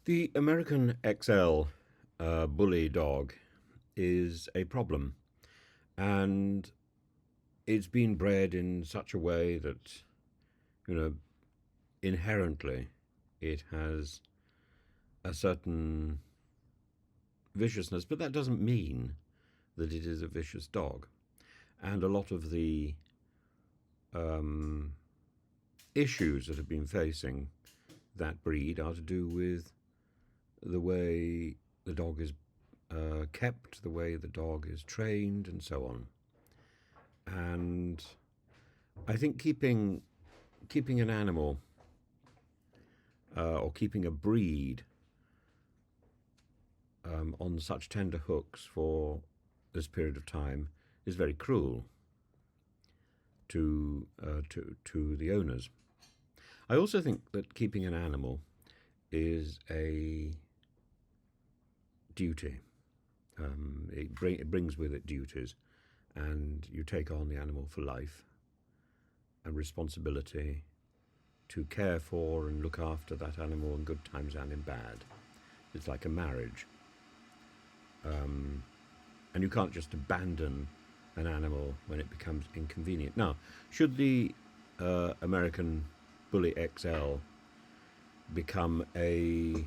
The American XL bully dog is a problem, and it's been bred in such a way that, you know, inherently it has a certain viciousness, but that doesn't mean that it is a vicious dog. And a lot of the um, issues that have been facing that breed are to do with the way the dog is kept, the way the dog is trained, and so on. And I think keeping an animal or keeping a breed on such tender hooks for this period of time is very cruel to the owners. I also think that keeping an animal is a duty. It brings with it duties, and you take on the animal for life and responsibility to care for and look after that animal in good times and in bad. It's like a marriage. And you can't just abandon an animal when it becomes inconvenient. Now, should the American Bully XL become a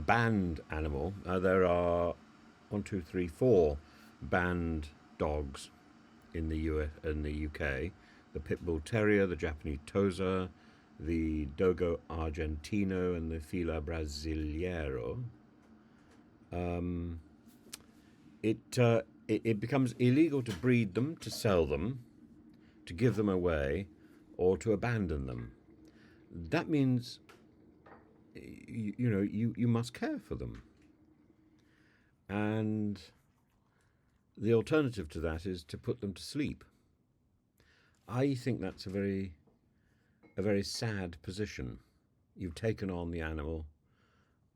banned animal, there are one, two, three, four banned dogs in the in the UK: the Pit Bull Terrier, the Japanese Tosa, the Dogo Argentino, and the Fila Brasileiro. Um, it becomes illegal to breed them, to sell them, to give them away, or to abandon them. That means you must care for them, and the alternative to that is to put them to sleep. I think that's a very sad position. You've taken on the animal.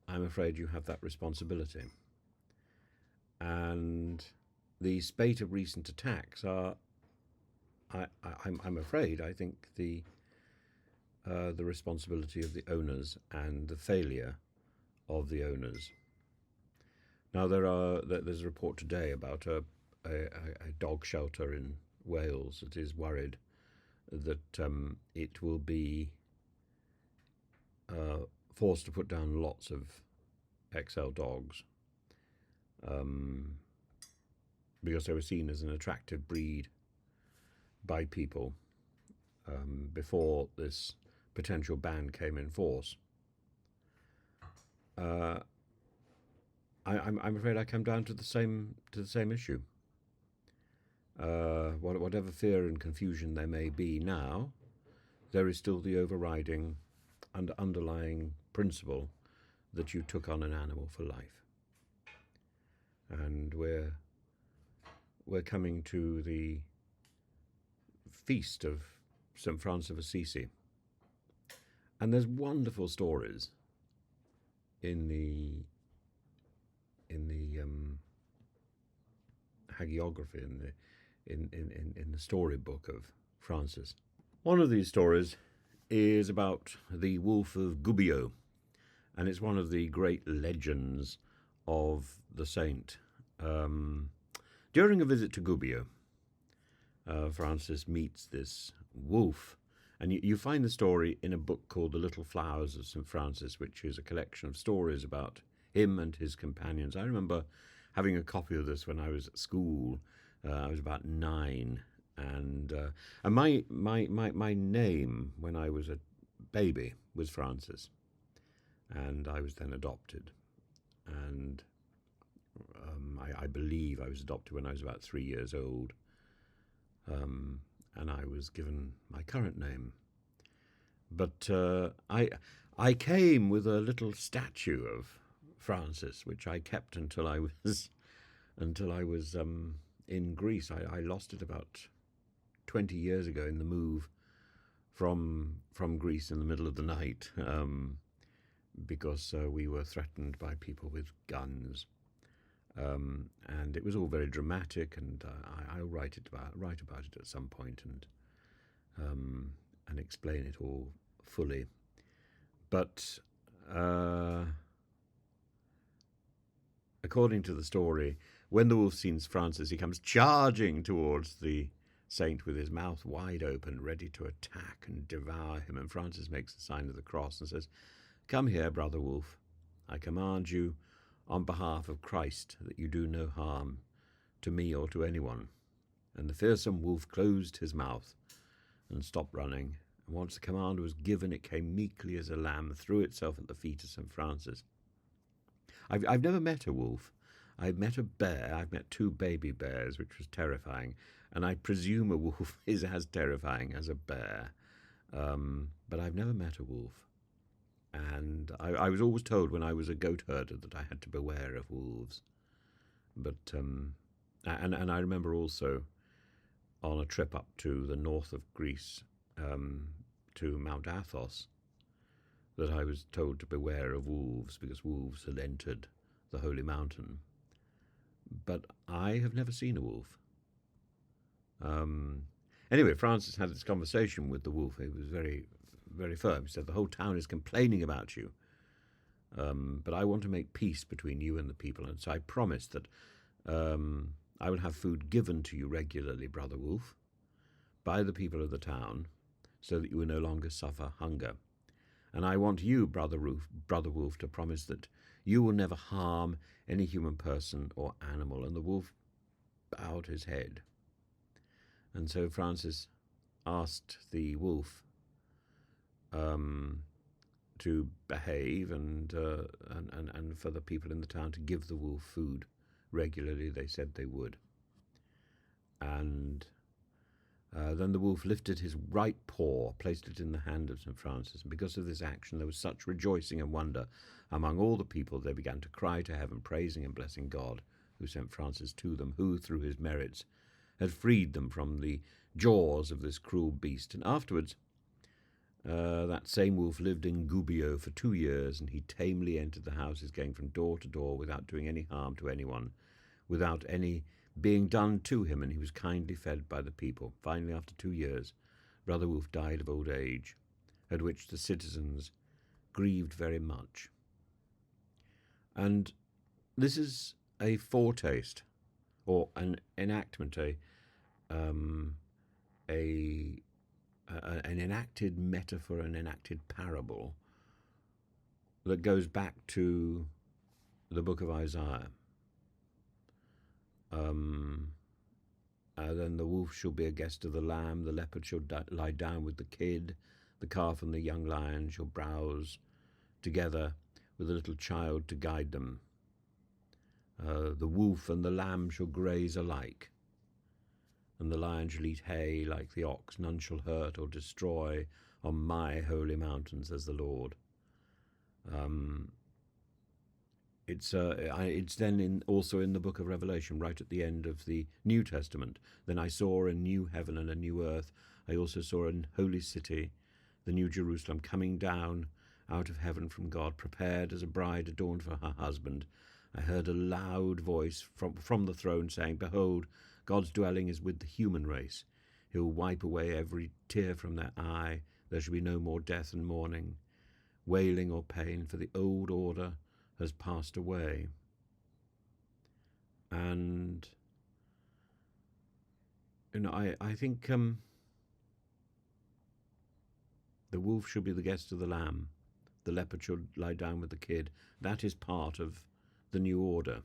I'm afraid you have that responsibility. And the spate of recent attacks are, I'm afraid, I think the responsibility of the owners and the failure of the owners. Now there's a report today about a dog shelter in Wales that is worried that it will be forced to put down lots of XL dogs um, because they were seen as an attractive breed by people before this potential ban came in force. Uh, I'm afraid I come down to the same issue. Whatever fear and confusion there may be now, there is still the overriding and underlying principle that you took on an animal for life. And we're coming to the feast of St. Francis of Assisi, and there's wonderful stories in the hagiography, in the storybook of Francis. One of these stories is about the Wolf of Gubbio, and it's one of the great legends of the saint. During a visit to Gubbio, Francis meets this wolf, and you find the story in a book called The Little Flowers of St. Francis, which is a collection of stories about him and his companions. I remember having a copy of this when I was at school. I was about 9, and my name when I was a baby was Francis, and I was then adopted, and I believe I was adopted when I was about 3 years old, and I was given my current name. But I came with a little statue of Francis, which I kept until I was in Greece. I lost it about 20 years ago in the move from Greece in the middle of the night, because we were threatened by people with guns. And it was all very dramatic, and I'll write about it at some point and explain it all fully. But according to the story, when the wolf sees Francis, he comes charging towards the saint with his mouth wide open, ready to attack and devour him. And Francis makes the sign of the cross and says, "Come here, brother wolf. I command you on behalf of Christ that you do no harm to me or to anyone." And the fearsome wolf closed his mouth and stopped running. And once the command was given, it came meekly as a lamb, threw itself at the feet of St. Francis. I've never met a wolf. I've met a bear. I've met 2 baby bears, which was terrifying. And I presume a wolf is as terrifying as a bear. But I've never met a wolf. And I was always told when I was a goat herder that I had to beware of wolves. But and I remember also on a trip up to the north of Greece, to Mount Athos, that I was told to beware of wolves because wolves had entered the holy mountain. But I have never seen a wolf. Anyway, Francis had this conversation with the wolf. He was very, very firm. He said, "The whole town is complaining about you, but I want to make peace between you and the people. And so I promise that I will have food given to you regularly, brother wolf, by the people of the town, so that you will no longer suffer hunger. And I want you, brother wolf, to promise that you will never harm any human person or animal." And the wolf bowed his head. And so Francis asked the wolf to behave and for the people in the town to give the wolf food regularly. They said they would. And then the wolf lifted his right paw, placed it in the hand of St. Francis, and because of this action there was such rejoicing and wonder among all the people, they began to cry to heaven, praising and blessing God, who sent Francis to them, who, through his merits, had freed them from the jaws of this cruel beast. And afterwards, that same wolf lived in Gubbio for 2 years, and he tamely entered the houses, going from door to door without doing any harm to anyone, without any being done to him, and he was kindly fed by the people. Finally, after 2 years, Brother Wolf died of old age, at which the citizens grieved very much. And this is a foretaste, or an enactment, an enacted metaphor, an enacted parable that goes back to the book of Isaiah. Then the wolf shall be a guest of the lamb, the leopard shall lie down with the kid, the calf and the young lion shall browse together with a little child to guide them. The wolf and the lamb shall graze alike, and the lion shall eat hay like the ox. None shall hurt or destroy on my holy mountain, says the Lord. It's then also in the book of Revelation, right at the end of the New Testament. Then I saw a new heaven and a new earth. I also saw a holy city, the new Jerusalem, coming down out of heaven from God, prepared as a bride adorned for her husband. I heard a loud voice from the throne saying, "Behold, God's dwelling is with the human race. He will wipe away every tear from their eye. There shall be no more death and mourning, wailing or pain, for the old order has passed away." And I think the wolf should be the guest of the lamb, the leopard should lie down with the kid. That is part of the new order.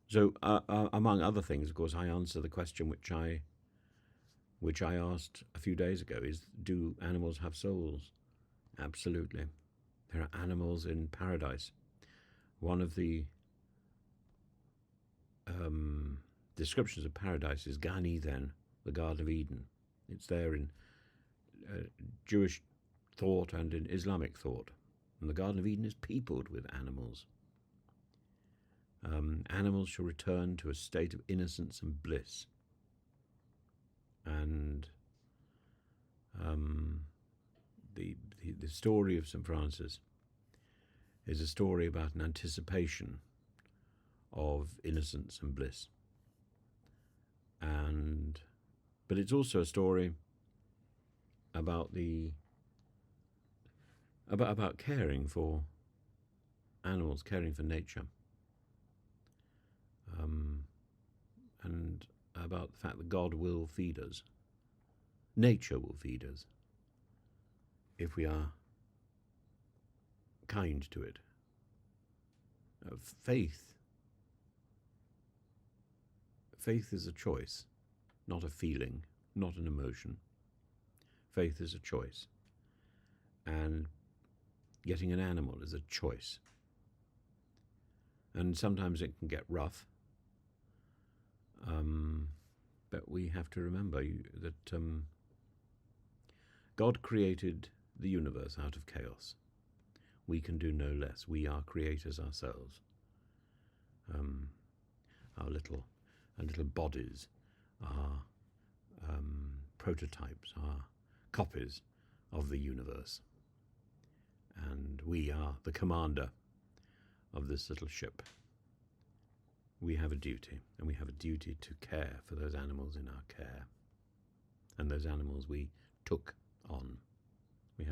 So among other things, of course, I answer the question which I asked a few days ago, is, do animals have souls? Absolutely. There are animals in paradise. One of the descriptions of paradise is Gan Eden, the Garden of Eden. It's there in Jewish thought and in Islamic thought. And the Garden of Eden is peopled with animals. Animals shall return to a state of innocence and bliss. And the story of St. Francis is a story about an anticipation of innocence and bliss. But it's also a story about about caring for animals, caring for nature. and about the fact that God will feed us. Nature will feed us if we are kind to it. Faith is a choice, not a feeling, not an emotion. Faith is a choice. And getting an animal is a choice. And sometimes it can get rough. But we have to remember that God created the universe out of chaos. We can do no less. We are creators ourselves. Our little bodies are prototypes, are copies of the universe. And we are the commander of this little ship. We have a duty, and we have a duty to care for those animals in our care, and those animals we took on.